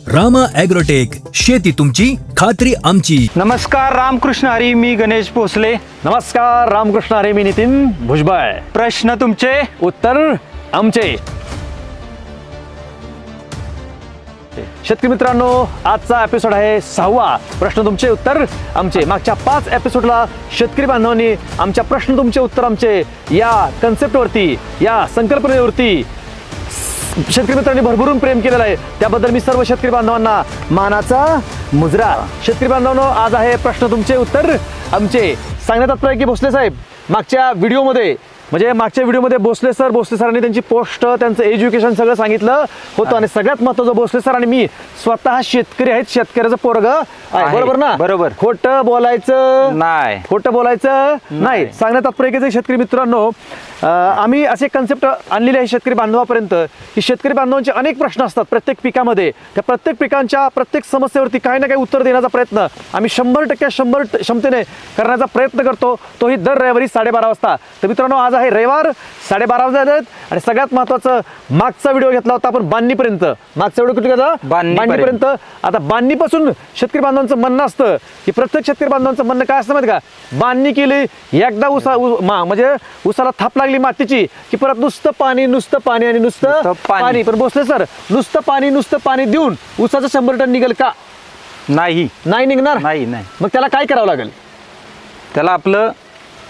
Rama agrotech, शेती तुमची खात्री आमची। नमस्कार रामकृष्ण हरी, मी गणेश भोसले। नमस्कार रामकृष्ण हरी, मी नितीन भुजबळ। प्रश्न तुमचे, उत्तर आमचे। शेतकरी मित्रांनो, आजचा एपिसोड आहे 6वा। प्रश्न तुमचे उत्तर आमचे। मागच्या 5 एपिसोडला शेतकरी बांधवांनी आमच्या प्रश्न तुमचे उत्तर आमचे या कन्सेप्टवरती, या संकल्पनेवरती शेतकरी मित्रांनी भरभरून प्रेम केलेलं आहे। त्याबद्दल मी सर्व शेतकरी बांधवांना मानाचा मुजरा। शेतकरी बांधवांनो, आज आहे प्रश्न तुमचे उत्तर आमचे। सांगण्यात तात्पर्य की भोसले साहेब मागच्या व्हिडिओमध्ये भोसले सरांनी त्यांची पोस्ट, त्यांचं एज्युकेशन सगळं सांगितलं होतं। आणि सगळ्यात महत्त्वाचं, भोसले सर आणि मी स्वतः शेतकरी आहेत, शेतकऱ्याचं पोरग आहे, बरोबर ना? बरोबर। खोटं बोलायचं नाही। सांगण्यात तात्पर्य की शेतकरी मित्रांनो, आम्ही असे कन्सेप्ट आणलेले आहे शेतकरी बांधवापर्यंत की शेतकरी बांधवांचे अनेक प्रश्न असतात प्रत्येक पिकामध्ये। त्या प्रत्येक पिकांच्या प्रत्येक समस्येवरती काही ना काही उत्तर देण्याचा प्रयत्न आम्ही 100% क्षमतेने करण्याचा प्रयत्न करतो, तोही दर रविवारी 12:30 वाजता। तर मित्रांनो, आज आहे रविवार, 12:30 वाजले आहेत। आणि सगळ्यात महत्त्वाचं, मागचा व्हिडिओ घेतला होता आपण बांधणीपर्यंत। मागचा व्हिडिओ कुठे घेतला? बांधणीपर्यंत। आता बांधणीपासून शेतकरी बांधवांचं म्हणणं असतं की प्रत्येक शेतकरी बांधवांचं म्हणणं काय असतं माहिती का? बांधणी केली, एकदा म्हणजे उसाला थाप लागली मातीची की परत नुसतं पाणी आणि नुसतं पाणी। पण भोसले सर, नुसतं पाणी देऊन उसाचं 100 टन निघेल का? नाही निघणार। नाही। मग त्याला काय करावं लागेल? त्याला आपलं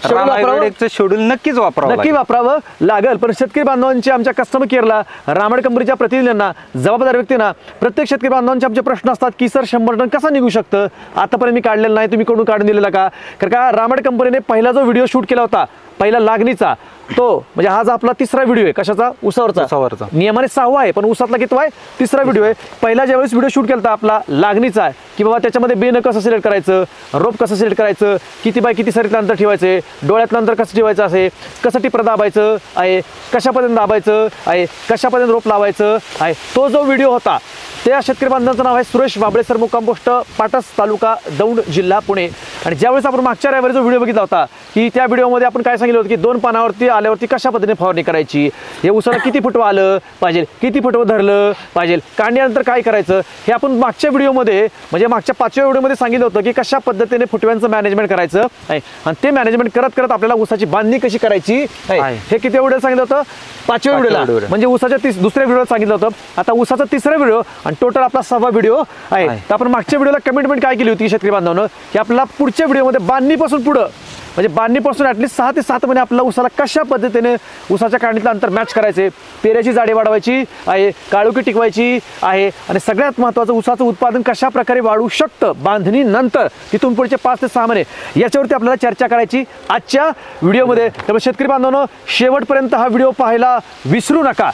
शेड्यूल नक्की वापरावं लागेल। पण शेतकरी बांधवांची आमच्या कस्टमर केअरला, रामड कंपनीच्या प्रतिनिधींना, जबाबदार व्यक्तींना प्रत्येक शेतकरी बांधवांचे आमचे प्रश्न असतात की सर 100 टन कसा निघू शकतं? आतापर्यंत मी काढलेलं नाही, तुम्ही कोणून काढून दिलेला का? कारण का रामड कंपनीने पहिला जो व्हिडिओ शूट केला होता, पहिला लागणीचा, तो म्हणजे हा जो आपला 3रा व्हिडिओ आहे। कशाचा? उसावरचा। नियमाने 6वा आहे, पण उसातला कितवा आहे? 3रा व्हिडिओ आहे। पहिला ज्यावेळेस व्हिडिओ शूट केला होता आपला लागणीचा, की बाबा त्याच्यामध्ये बेनं कसं सिलेक्ट करायचं, रोप कसं सिलेक्ट करायचं, किती बाय किती सरीतलं अंतर ठेवायचे, डोळ्यातलं अंतर कसं ठेवायचं आहे, कसं टिपरं दाबायचं आहे, कशापर्यंत दाबायचं आहे, कशापर्यंत रोप लावायचं आहे, तो जो व्हिडिओ होता त्या शेतकरी बांधवांचं नाव आहे सुरेश बाबळे सर, मुक्काम पोस्ट पाटस, तालुका दौंड, जिल्हा पुणे। आणि ज्यावेळेस आपण मागच्या रविवारी जो व्हिडिओ बघितला होता, की त्या व्हिडिओमध्ये आपण काय सांगितलं होतं की 2 पानावरती आल्यावरती कशा पद्धतीने फवारणी करायची, हे उसाला किती फुटवं आलं पाहिजे, किती फुटवं धरलं पाहिजे, काढण्यानंतर काय करायचं, हे आपण मागच्या व्हिडिओमध्ये म्हणजे मागच्या 5व्या व्हिडिओमध्ये सांगितलं होतं की कशा पद्धतीने फुटव्यांचं मॅनेजमेंट करायचं आहे। आणि ते मॅनेजमेंट करत आपल्याला उसाची बांधणी कशी करायची आहे, हे किती व्हिडिओ सांगितलं होतं? 5व्या व्हिडिओला, म्हणजे उसाच्या दुसऱ्या व्हिडिओला सांगितलं होतं। आता उसाचा 3रा व्हिडिओ आणि टोटल आपला 6वा व्हिडिओ आहे। तर आपण मागच्या व्हिडिओला कमिटमेंट काय केली होती शेतकरी बांधवांनो, की आपल्याला पुढच्या व्हिडिओमध्ये बांधणीपासून पुढं, म्हणजे बांधणीपासून ॲटलीस्ट 6 ते 7 महिने आपल्याला उसाला कशा पद्धतीने उसाच्या काढणीतलं अंतर मॅच करायचे, पेऱ्याची जाडी वाढवायची आहे, काळुकी टिकवायची आहे, आणि सगळ्यात महत्त्वाचं उसाचं उत्पादन कशा प्रकारे वाढू शकतं बांधणीनंतर, तिथून पुढचे 5 ते 6 महिने, याच्यावरती आपल्याला चर्चा करायची आजच्या व्हिडिओमध्ये। त्यामुळे शेतकरी बांधवांनो, शेवटपर्यंत हा व्हिडिओ पाहायला विसरू नका।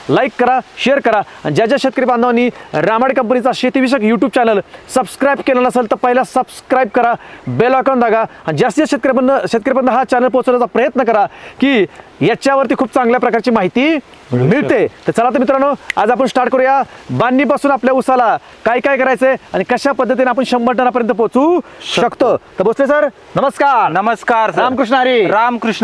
लाईक करा, शेअर करा। आणि ज्या शेतकरी बांधवांनी रामड कंपनीचा शेतीविषयक यूट्यूब चॅनल सबस्क्राईब केलेला नसेल तर पहिला सबस्क्राईब करा, बेल आयकॉन दागा, आणि जास्तीत शेतकऱ्यापर्यंत हा चॅनल पोहोचवण्याचा प्रयत्न करा की याच्यावरती खूप चांगल्या प्रकारची माहिती मिळते। तर चला तर मित्रांनो, आज आपण स्टार्ट करूया बांधणीपासून आपल्या उसाला काय काय करायचंय आणि कशा पद्धतीने आपण 100 टनापर्यंत पोहोचू शकतो। तर भोसले सर, नमस्कार। नमस्कार। रामकृष्ण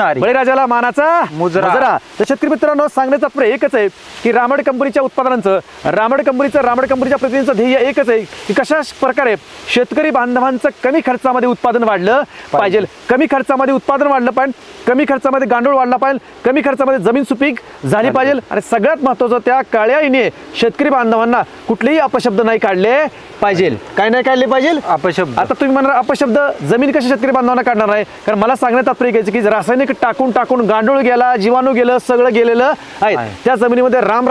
हरी। बळीराजाला मानाचा मुजरा। तर शेतकरी मित्रांनो, सांगण्याचं तात्पर्य एकच आहे की रामड कंपनीच्या उत्पादनांचं, रामड कंपनीच्या प्रतिनिधींचं ध्येय एकच आहे की कशा प्रकारे शेतकरी बांधवांचं कमी खर्चामध्ये उत्पादन वाढलं पाहिजे, कमी खर्चामध्ये उत्पादन वाढलं पाहिजे, कमी खर्चामध्ये गांडूळ वाढला पाहिजे, कमी खर्चामध्ये जमीन सुपीक झाली पाहिजे, आणि सगळ्यात महत्त्वाचं त्या काळ्या आईने शेतकरी बांधवांना कुठलेही अपशब्द नाही काढले पाहिजे। काय नाही काढले पाहिजे? अपशब्द। आता तुम्ही म्हणणार अपशब्द जमीन कशी शेतकरी बांधवांना काढणार आहे? कारण मला सांगण्यात तात्पर्य घ्यायचं की रासायनिक टाकून गांडूळ गेला, जीवाणू गेलं, सगळं गेलेलं आहे, त्या जमिनीमध्ये राम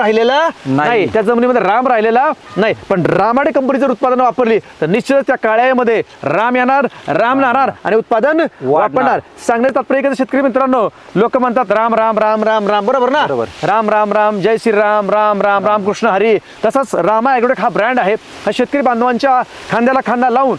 राहिलेला नाही। पण रामाडे कंपनी जर उत्पादन वापरली तर निश्चितच त्या काळ्यामध्ये राम येणार, राम राहणार आणि उत्पादन वापरणार। सांगण्यात तात्पर्य शेतकरी मित्रांनो, लोक म्हणतात राम राम राम राम राम, बरोबर ना? राम राम राम, जय श्रीराम, राम राम, रामकृष्ण हरी। तसंच रामा ॲग्रोटेक हा ब्रँड आहे, हा शेतकरी बांधवांच्या खांद्याला खांदा लावून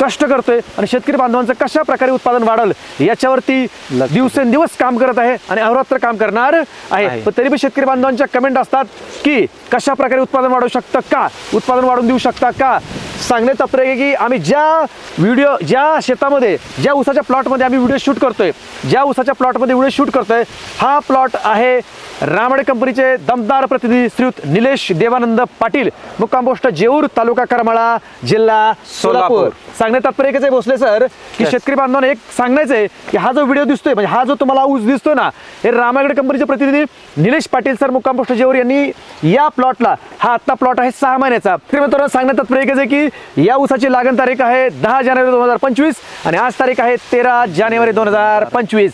कष्ट करतोय आणि शेतकरी बांधवांचं कशा प्रकारे उत्पादन वाढेल याच्यावरती दिवसेंदिवस काम करत आहे आणि अहोरात्र काम करणार आहे. पण तरी पण शेतकरी बांधवांच्या कमेंट असतात की कशा प्रकारे उत्पादन वाढवू शकतं का, उत्पादन वाढवून देऊ शकता का. सांगणे तात्पर्य की आम्ही ज्या शेतामध्ये, ज्या ऊसाच्या प्लॉटमध्ये आम्ही व्हिडिओ शूट करतोय, ज्या ऊसाच्या प्लॉटमध्ये व्हिडिओ शूट करतोय, हा प्लॉट आहे रामाडे कंपनीचे दमदार प्रतिनिधी श्रीयुत निलेश देवानंद पाटील, मुक्काम पोस्ट जेऊर, तालुका करमाळा, जिल्हा सोलापूर. सांगणे तात्पर्य एकच आहे भोसले सर की शेतकरी बांधवांना एक सांगायचंय की हा जो व्हिडिओ दिसतोय, म्हणजे हा जो तुम्हाला ऊस दिसतोय ना, हे रामाडे कंपनीचे प्रतिनिधी निलेश पाटील सर, मुक्काम पोस्ट जेऊर यांनी या प्लॉटला, हा आता प्लॉट आहे 6 महिन्याचा. मित्रांनो सांगण्यात तात्पर्य एकच आहे की या ऊसाची लागण तारीख आहे 10 जानेवारी 2025 आणि आज तारीख आहे 13 जानेवारी 2025.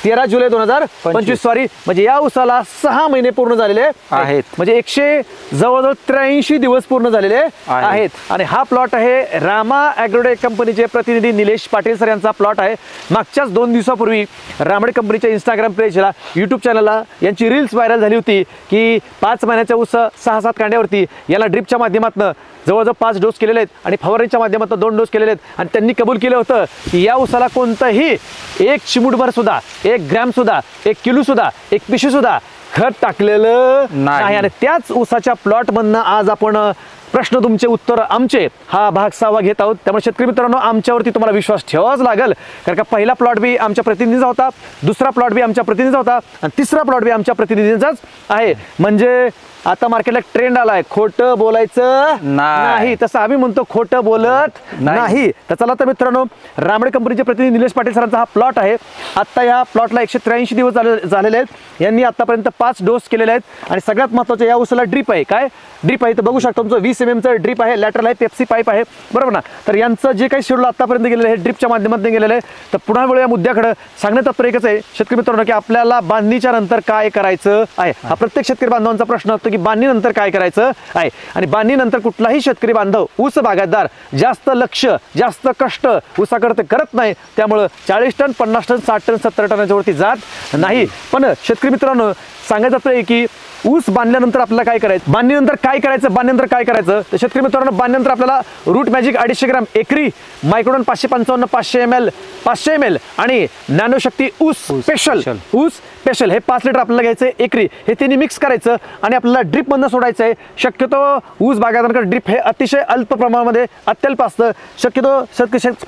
13 जुलै 2025 सॉरी, म्हणजे या ऊसाला 6 महिने पूर्ण झालेले आहेत, म्हणजे 100 जवळजवळ 83 दिवस पूर्ण झालेले आहेत. आणि हा प्लॉट आहे रामा ॲग्रोटेक कंपनीचे प्रतिनिधी निलेश पाटील सर यांचा प्लॉट आहे. मागच्याच 2 दिवसापूर्वी रामाडे कंपनीच्या इंस्टाग्राम पेजला, यूट्यूब चॅनलला यांची रील्स व्हायरल झाली होती की 5 महिन्याच्या ऊस 6-7 कांड्यावरती याला ड्रिपच्या माध्यमातून जवळजवळ 5 डोस केलेले आहेत आणि फवारणीच्या माध्यमातून 2 डोस केलेले आहेत. आणि त्यांनी कबूल केलं होतं की या ऊसाला कोणतंही 1 चिमूटभर सुद्धा, 1 ग्रॅम सुद्धा, 1 किलो सुद्धा, 1 पिशवी सुद्धा खत टाकलेलं नाही. आणि त्याच ऊसाच्या प्लॉट मधनं आज आपण प्रश्न तुमचे उत्तर आमचे हा भाग 6 घेत आहोत. त्यामुळे शेतकरी मित्रांनो, आमच्यावरती तुम्हाला विश्वास ठेवावाच लागेल, कारण का पहिला प्लॉट बी आमच्या प्रतिनिधीचा होता, दुसरा प्लॉट बी आमच्या प्रतिनिधीचा होता आणि तिसरा प्लॉट बी आमच्या प्रतिनिधींचाच आहे. म्हणजे आता मार्केटला ट्रेंड आलाय खोटं बोलायचं नाही, तसं आम्ही म्हणतो खोटं बोलत नाही. तर चला तर मित्रांनो, रामाडे कंपनीचे प्रतिनिधी निलेश पाटील सरांचा हा प्लॉट आहे. आता या प्लॉटला 183 दिवस झालेले आहेत. यांनी आतापर्यंत 5 डोस केलेले आहेत आणि सगळ्यात महत्त्वाचं या ऊसाला ड्रीप आहे. काय ड्रीप आहे तर बघू शकता, तुमचं 20 mm चं ड्रीप आहे, लॅटरल आहे, पेप्सी पाईप आहे, बरोबर ना. तर यांचं जे काही शेड्यूल आतापर्यंत गेलेलं आहे ड्रीपच्या माध्यमातून गेलेलं आहे. तर पुन्हा वेळ या मुद्द्याकडे सांगण्यात तात्पर्य एकच आहे शेतकरी मित्रांनो की आपल्याला बांधणीच्या नंतर काय करायचं आहे, हा प्रत्येक शेतकरी बांधवांचा प्रश्न असतो की बांधणीनंतर काय करायचं आहे. आणि बांधणीनंतर कुठलाही शेतकरी बांधव, ऊस बागायतदार जास्त लक्ष, जास्त कष्ट ऊसाकडे करत नाही. त्यामुळं 40 टन, 50 टन, 60 टन, 70 टनाच्या वरती जात नाही. पण शेतकरी मित्रांनो सांगायचं आहे की ऊस बांधल्यानंतर आपल्याला काय करायचं, बांधणीनंतर काय करायचं. तर शेतकरी मित्रांनो, बांधल्यानंतर आपल्याला रूट मॅजिक 250 ग्रॅम एकरी, मायक्रोडॉन 555 500 ml आणि नॅनोशक्ती ऊस स्पेशल हे 5 लिटर आपल्याला घ्यायचं आहे एकरी. हे तिन्ही मिक्स करायचं आणि आपल्याला ड्रीप मधनं सोडायचं आहे. शक्यतो ऊस बागायतदारांकडे ड्रीप हे अतिशय अल्प प्रमाणामध्ये अत्यल्प असतं. शक्यतो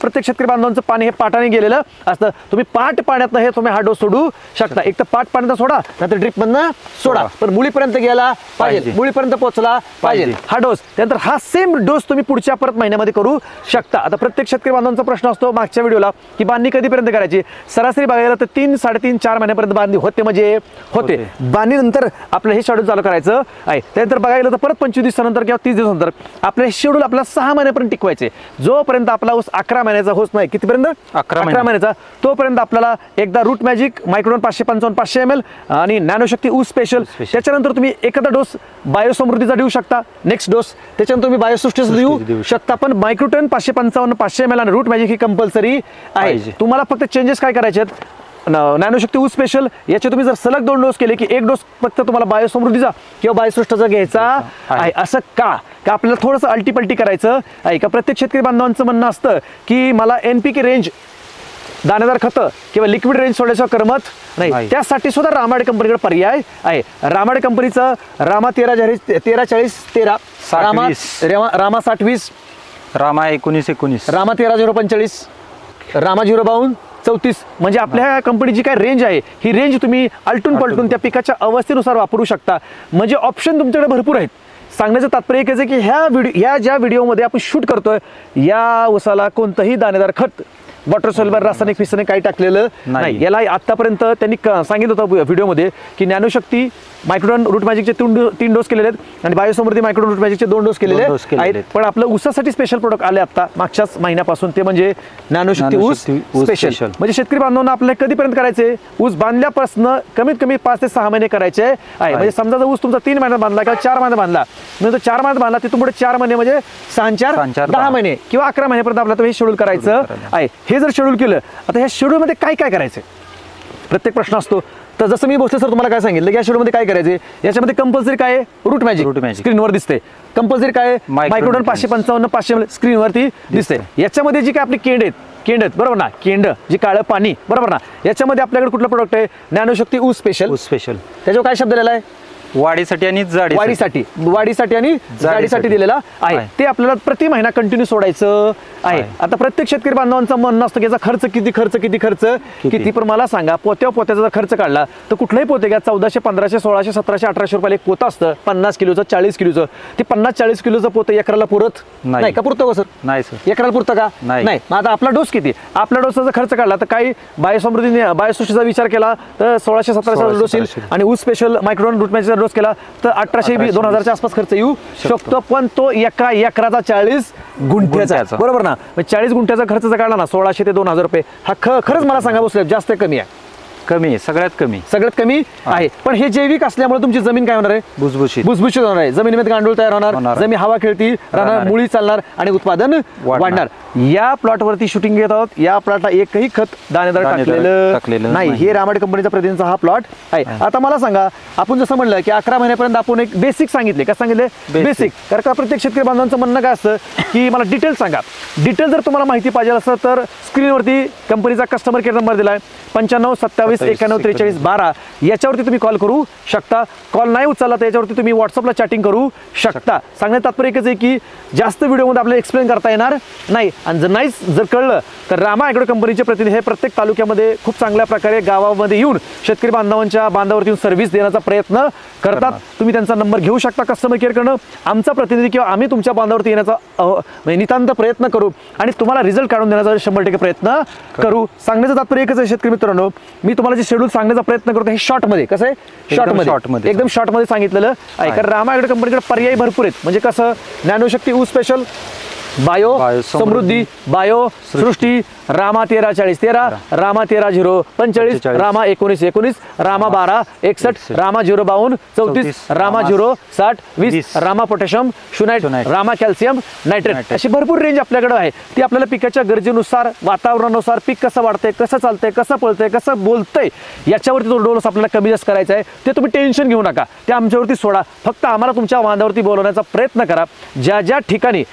प्रत्येक शेतकरी बांधवांचं पाणी हे पाटाने गेलेलं असतं. तुम्ही पाट पाण्यातनं हे तुम्ही हा डोस सोडू शकता. एक तर पाट पाण्यात सोडा, नाहीतर ड्रीप मधनं सोडा, पण मुळीपर्यंत गेला पाहिजे, मुळीपर्यंत पोहोचला पाहिजे हा डोस. त्यानंतर हा सेम डोस तुम्ही पुढच्या परत महिन्यामध्ये करू शकता. आता प्रत्येक शेतकरी बांधवांचा प्रश्न असतो मागच्या व्हिडिओला की बांधणी कधीपर्यंत करायची. सरासरी बघायला तर 3, 3.5, 4 महिन्यापर्यंत बांधणी होते, म्हणजे होते. बांधणीनंतर आपलं हे शेड्यूल चालू करायचं आहे. त्यानंतर बघायला तर परत 25 दिवसानंतर किंवा 30 दिवसानंतर आपलं हे शेड्यूल आपल्याला 6 महिन्यापर्यंत टिकवायचे. जोपर्यंत आपला ऊस 11 महिन्याचा होत नाही, कितीपर्यंत 11 महिन्याचा, तोपर्यंत आपल्याला एकदा रूट मॅजिक मायक्रोडॉन 555 500 ml आणि नॅनोशक्ती ऊस स्पेशल. त्याच्यानंतर तुम्ही एखादा डोस बायोसमृद्धीचा देऊ शकता, नेक्स्ट डोस त्याच्यानंतर तुम्ही बायोसृष्टीचा देऊ शकता. पण मायक्रोटन 555 500 ml आणि रूट मॅजिक ही कंपल्सरी आहे. तुम्हाला फक्त चेंजेस काय करायचे आहेत, नॅनोशक्ती ऊस स्पेशल याचे तुम्ही जर सलग 2 डोस केले की 1 डोस फक्त तुम्हाला बायोसमृद्धीचा किंवा बायोसृष्टाचा घ्यायचा आहे. असं का आपल्याला थोडंसं अल्टीपल्टी करायचं आहे का. प्रत्येक शेतकरी बांधवांचं म्हणणं असतं की मला NPK रेंज, दाणेदार खतं किंवा लिक्विड रेंज सोडल्याशिवाय करमत नाही. त्यासाठी सुद्धा रामाडे कंपनीकडे पर्याय आहे. रामाडे कंपनीचं रामा 1340 13, रामा 6020, रामा 1919, रामा 13045, रामा 052 34. म्हणजे आपल्या कंपनीची काय रेंज आहे ही रेंज तुम्ही आलटून पलटून त्या पिकाच्या अवस्थेनुसार वापरू शकता. म्हणजे ऑप्शन तुमच्याकडे भरपूर आहेत. सांगण्याचं तात्पर्य एकच आहे की ह्या ज्या व्हिडिओमध्ये आपण शूट करतोय या ऊसाला कोणतंही दाणेदार खत, वॉटर सोल्युबल रासायनिक फिसाने काही टाकलेलं नाही. याला आतापर्यंत त्यांनी सांगितलं होतं व्हिडिओमध्ये की नॅनोशक्ती मायक्रोडॉन रूट मॅजिकचे 3 डोस केलेले आहेत आणि बायोसमृद्धी मायक्रोडॉन रूट मॅजिकचे 2 डोस केलेले आहेत. पण आपलं ऊसासाठी स्पेशल प्रोडक्ट आले आता मागच्याच महिन्यापासून, ते म्हणजे नॅनोशक्ती ऊस स्पेशल. म्हणजे शेतकरी बांधवांना आपल्याला कधीपर्यंत करायचे, ऊस बांधल्यापासून कमीत कमी 5 ते 6 महिने करायचे आहे. म्हणजे समजा जर ऊस तुमचा 3 महिन्यात बांधला किंवा 4 महिन्यात बांधला, म्हणजे 4 महिन्यात बांधला तिथून पुढे 4 महिने म्हणजे 6-4 10 महिने किंवा 11 महिन्यापर्यंत आपल्याला हे शेड्यूल करायचं आहे. हे जर शेड्यूल केलं, आता ह्या शेड्यूलमध्ये काय करायचं प्रत्येक प्रश्न असतो. तर जसं मी भोसले सर तुम्हाला काय सांगितलं की या शेड्यूलमध्ये काय करायचे, याच्यामध्ये कंपल्सरी काय आहे, रूट मॅजिक स्क्रीनवर दिसते. कंपल्सरी काय आहे, मायक्रोडॉन 555 500 ml स्क्रीनवरती दिसते. याच्यामध्ये जी काय आपली केंड आहेत, केंड आहेत, बरोबर ना, केंड जी काळं पाणी, बरोबर ना. याच्यामध्ये आपल्याकडे कुठलं प्रोडक्ट आहे, ज्ञानशक्ती ऊस स्पेशल. स्पेशल त्याच्यावर काय शब्द दिलेला आहे, वाढीसाठी आणि वाढीसाठी आणि जाडीसाठी दिलेला आहे. ते आपल्याला प्रति महिना कंटिन्यू सोडायचं आहे. आता प्रत्येक शेतकरी बांधवांचं म्हणणं असतं की याचा खर्च किती, पण मला सांगा पोत्याचा जर खर्च काढला तर कुठलाही पोते घ्या, 1400, 1500, 1600, 1700, 1800 रुपयाला एक पोतं असतं, 50 किलोचं, 40 किलोचं. ते 50-40 किलोचं पोतं एकराला पुरत नाही का? पुरतं का सर? नाही सर, एकराला पुरतं का? नाही. मग आता आपला डोस किती, आपला डोसचा खर्च काढला तर काही बायोसृष्टीचा विचार केला तर 1600-1700 डोस येईल, आणि ऊस स्पेशल मायक्रोन रूट मॅजिकचा डोस केला तर 1800-2000च्या आसपास खर्च येऊ शकतो. पण तो एका एकराचा 40 गुंठ्याचा, बरोबर ना. 40 गुंठ्याचा खर्च जर काढला ना 1600 ते 2000 रुपये, हा खरंच मला सांगा बसले जास्त कमी आहे? कमी आहे, सगळ्यात कमी आहे. पण हे जैविक असल्यामुळे तुमची जमीन काय होणार आहे, भुसभुशीत होणार आहे. जमिनीमध्ये गांडूळ तयार होणार, जमीन हवा खेळती राहणार, मुळी चालणार आणि उत्पादन वाढणार. या प्लॉटवरती शूटिंग घेत आहोत. या प्लॉटला एकही खत दाणेदार टाकलेलं नाही. हे रामाडे कंपनीचा प्रतिनिधीचा हा प्लॉट आहे. आता मला सांगा, आपण जसं म्हणलं की 11 महिन्यापर्यंत आपण एक बेसिक सांगितले, काय सांगितले, बेसिक. कारण का प्रत्येक शेतकरी बांधवांचं म्हणणं काय असतं की मला डिटेल सांगा. डिटेल जर तुम्हाला माहिती पाहिजे असं तर स्क्रीनवरती कंपनीचा कस्टमर केअर नंबर दिलाय 95 27 91 43 12. याच्यावरती तुम्ही कॉल करू शकता. कॉल नाही उचलला तर याच्यावरती तुम्ही व्हॉट्सअपला चॅटिंग करू शकता. सांगण्यात तात्पर्य एकच आहे की जास्त व्हिडिओमध्ये आपल्याला एक्सप्लेन करता येणार नाही. आणि जर कळलं तर रामा ॲग्रो कंपनीचे प्रतिनिधी हे प्रत्येक तालुक्यामध्ये खूप चांगल्या प्रकारे गावामध्ये येऊन शेतकरी बांधवांवरती येऊन सर्व्हिस देण्याचा प्रयत्न करतात. तुम्ही त्यांचा नंबर घेऊ शकता कस्टमर केअर करणं. आमचा प्रतिनिधी किंवा आम्ही तुमच्या बांधावरती येण्याचा नितांत प्रयत्न करू आणि तुम्हाला रिझल्ट काढून देण्याचा 100% प्रयत्न करू. सांगण्याचं तात्पर्य एकच आहे शेतकरी मित्रांनो, मी तुम्हाला जे शेड्यूल सांगण्याचा प्रयत्न करतो हे शॉर्टमध्ये, कसं आहे, शॉर्टमध्ये एकदम शॉर्टमध्ये सांगितलेलं आहे. कारण रामा ॲग्रो कंपनीकडे पर्याय भरपूर आहेत. म्हणजे कसं, ज्ञानशक्ती ऊस special, bio Samruddhi, bio Srushti, Rama 134013, Rama 13-045, Rama 1919, Rama 1261, Rama 05234, Rama 06020, Rama potassium schoenite, Rama calcium nitrate. अशी भरपूर रेंज आपल्याकडे आहे. ती आपल्याला पिकाच्या गरजेनुसार, वातावरणानुसार, पीक कसं वाढतंय, कसं चालतंय, कसं पळतंय, कसं बोलतंय, याच्यावरती तो डोस आपल्याला कमी जास्त करायचा आहे. ते तुम्ही टेन्शन घेऊ नका, ते आमच्यावरती सोडा. फक्त आम्हाला तुमच्या बांधावरती बोलवण्याचा प्रयत्न करा. ज्या ज्या ठिकाणी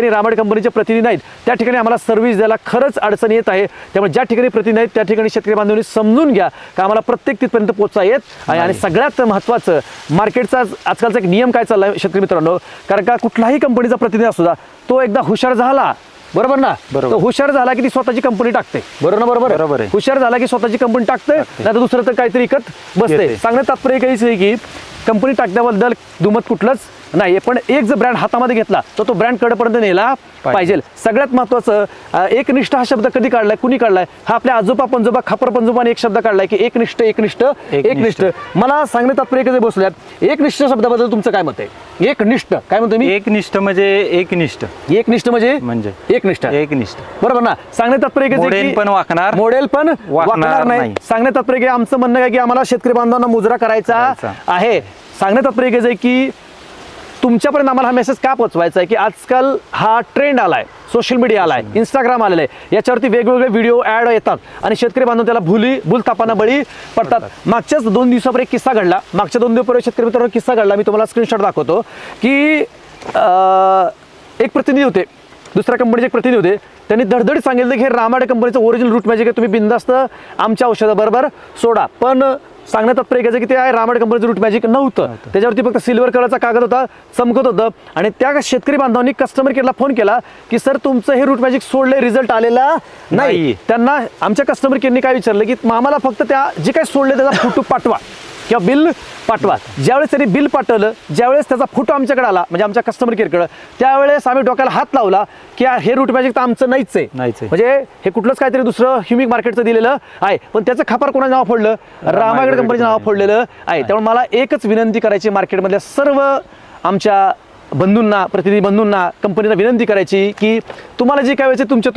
रामाड कंपनीचे प्रतिनिधी नाहीत त्या ठिकाणी आम्हाला सर्व्हिस द्यायला खरंच अडचण येत आहे. त्यामुळे ज्या ठिकाणी प्रतिनिधी आहेत त्या ठिकाणी शेतकरी बांधवांनी समजून घ्या की आम्हाला प्रत्येक तिथपर्यंत पोहोचता येत आहे. आणि सगळ्यात महत्त्वाचं, मार्केटचा आजकालचा एक नियम काय चाललाय शेतकरी मित्रांनो, कारण का कुठलाही कंपनीचा प्रतिनिधी असू द्या, तो एकदा हुशार झाला, बरोबर ना, तो हुशार झाला की ती स्वतःची कंपनी टाकते, बरोबर आहे. हुशार झाला की स्वतःची कंपनी टाकते, नाही तर दुसरं तर काहीतरी इकत बसते. सांगण्यात तात्पर्य काहीच आहे की कंपनी टाकण्याबद्दल दुमत कुठलंच नाही. पण एक जर ब्रँड हातामध्ये घेतला तर तो ब्रँड कडेपर्यंत नेला पाहिजे. सगळ्यात महत्त्वाचं, एकनिष्ठ हा शब्द कधी काढलाय, कुणी काढलाय, हा आपल्या आजोबा पंजोबा खापर पंजोबाने एक शब्द काढलाय की एकनिष्ठ. मला सांगण्यात तात्पर्य कधी बसल्यात, एकनिष्ठ शब्दाबद्दल तुमचं काय मत आहे? एकनिष्ठ काय म्हणतो मी? एकनिष्ठ म्हणजे एकनिष्ठ बरोबर ना. सांगण्यात तात्पर्य मोडेल पण वाकणार नाही. सांगण्यात तात्पर्य आमचं म्हणणं आहे की आम्हाला शेतकरी बांधवांना मुजरा करायचा आहे. सांगण्यात तात्पर्य आहे की तुमच्यापर्यंत आम्हाला हा मेसेज का पोहोचवायचा आहे की आजकाल हा ट्रेंड आलाय, सोशल मीडिया आलाय, इंस्टाग्राम आलेलं आहे, याच्यावरती वेगवेगळे व्हिडिओ ॲड येतात आणि शेतकरी बांधव त्याला भूलथापांना बळी पडतात. मागच्याच 2 दिवसापूर्वी एक किस्सा घडला. मागच्या 2 दिवसापूर्वी शेतकरी मित्रांनो किस्सा घडला. मी तुम्हाला स्क्रीनशॉट दाखवतो की एक प्रतिनिधी होते, दुसऱ्या कंपनीचे एक प्रतिनिधी होते. त्यांनी धडधड सांगितलं की हे रामाडे कंपनीचं ओरिजिनल रूट मॅजिक आहे, तुम्ही बिनधास्त आमच्या औषधाबरोबर सोडा. पण सांगण्यात तात्पर्य की ते आहे रामाडे कंपनीचं रूट मॅजिक नव्हतं. त्याच्यावरती फक्त सिल्वर कलरचा कागद होता, चमकत होतं. आणि त्या शेतकरी बांधवांनी कस्टमर केअरला फोन केला की सर तुमचं हे रूट मॅजिक सोडले, रिझल्ट आलेला नाही. त्यांना आमच्या कस्टमर केअरनी काय विचारलं की आम्हाला फक्त त्या जे काही सोडले त्याचा फोटो पाठवा किंवा बिल पाठवा. ज्यावेळेस त्यांनी बिल पाठवलं, ज्यावेळेस त्याचा फोटो आमच्याकडे आला म्हणजे आमच्या कस्टमर केअरकडे, त्यावेळेस आम्ही डोक्याला हात लावला की हे रूट मॅजिक तर आमचं नाहीच आहे, म्हणजे हे कुठलंच काहीतरी दुसरं ह्युमिक मार्केटचं दिलेलं आहे. पण त्याचं खापर कोणाचं नाव फोडलं? रामा ॲग्रो कंपनीचं नाव फोडलेलं आहे. त्यामुळे मला एकच विनंती करायची मार्केटमधल्या सर्व आमच्या बंधूंना, प्रतिनिधी बंधूंना, कंपनीला विनंती करायची की तुम्हाला जे काय व्हायचं तुमच्या